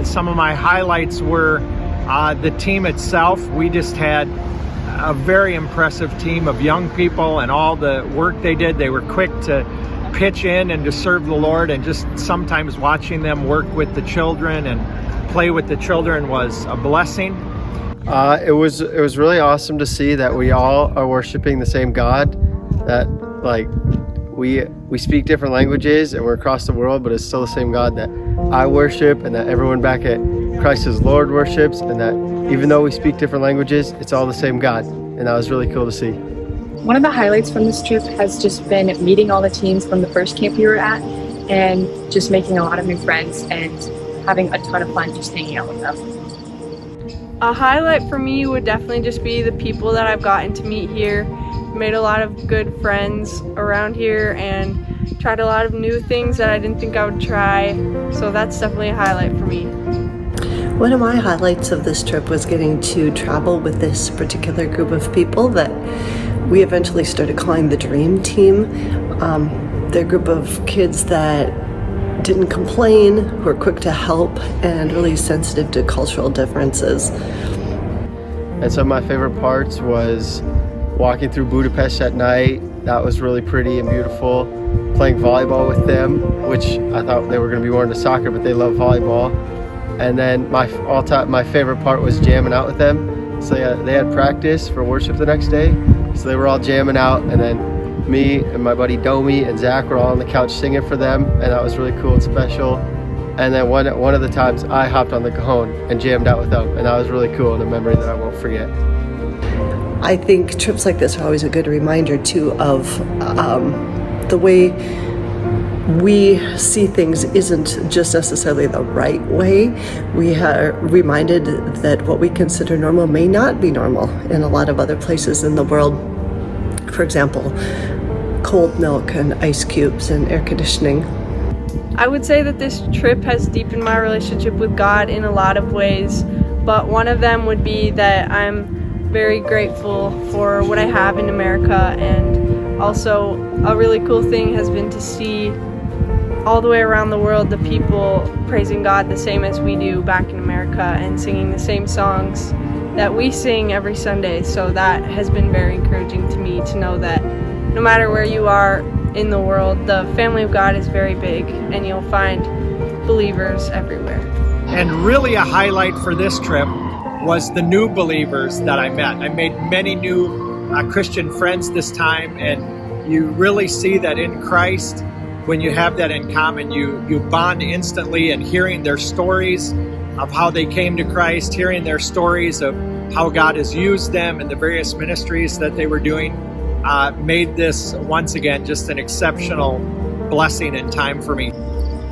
Some of my highlights were the team itself. We just had a very impressive team of young people, and all the work they did. They were quick to pitch in and to serve the Lord, and just sometimes watching them work with the children and play with the children was a blessing. It was really awesome to see that we all are worshiping the same God, that like we speak different languages and we're across the world, but it's still the same God that I worship and that everyone back at Christ as Lord worships, and that even though we speak different languages, it's all the same God, and that was really cool to see. One of the highlights from this trip has just been meeting all the teens from the first camp we were at, and just making a lot of new friends and having a ton of fun just hanging out with them. A highlight for me would definitely just be the people that I've gotten to meet here. Made a lot of good friends around here and tried a lot of new things that I didn't think I would try, so that's definitely a highlight for me. One of my highlights of this trip was getting to travel with this particular group of people that we eventually started calling the Dream Team. They're a group of kids that didn't complain, who were quick to help, and really sensitive to cultural differences. And some of my favorite parts was walking through Budapest at night. That was really pretty and beautiful. Playing volleyball with them, which I thought they were going to be more into soccer, but they love volleyball. And then my favorite part was jamming out with them. So yeah, they had practice for worship the next day, so they were all jamming out, and then me and my buddy Domi and Zach were all on the couch singing for them, and that was really cool and special. And then one of the times I hopped on the cajon and jammed out with them, and that was really cool and a memory that I won't forget. I think trips like this are always a good reminder too of the way we see things isn't just necessarily the right way. We are reminded that what we consider normal may not be normal in a lot of other places in the world. For example, cold milk and ice cubes and air conditioning. I would say that this trip has deepened my relationship with God in a lot of ways, but one of them would be that I'm very grateful for what I have in America, and also a really cool thing has been to see all the way around the world the people praising God the same as we do back in America and singing the same songs that we sing every Sunday. So that has been very encouraging to me to know that no matter where you are in the world, the family of God is very big and you'll find believers everywhere. And really a highlight for this trip was the new believers that I met. I made many new Christian friends this time, and you really see that in Christ, when you have that in common, you bond instantly, and hearing their stories of how they came to Christ, hearing their stories of how God has used them in the various ministries that they were doing, made this once again just an exceptional blessing and time for me.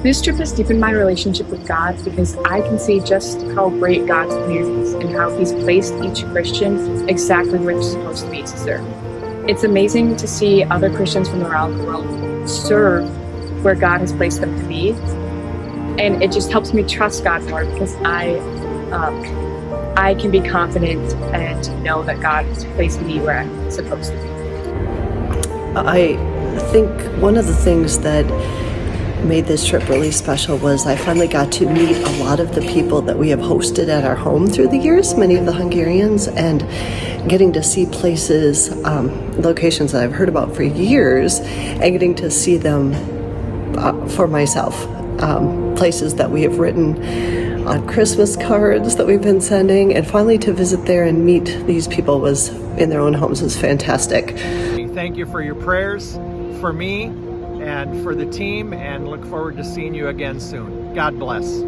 This trip has deepened my relationship with God because I can see just how great God's plan is and how He's placed each Christian exactly where they're supposed to be to serve. It's amazing to see other Christians from around the world serve where God has placed them to be, and it just helps me trust God more because I can be confident and know that God has placed me where I'm supposed to be. I think one of the things that made this trip really special was I finally got to meet a lot of the people that we have hosted at our home through the years, many of the Hungarians, and getting to see places, locations that I've heard about for years, and getting to see them for myself. Places that we have written on Christmas cards that we've been sending, and finally to visit there and meet these people was in their own homes was fantastic. Thank you for your prayers for me and for the team, and look forward to seeing you again soon. God bless.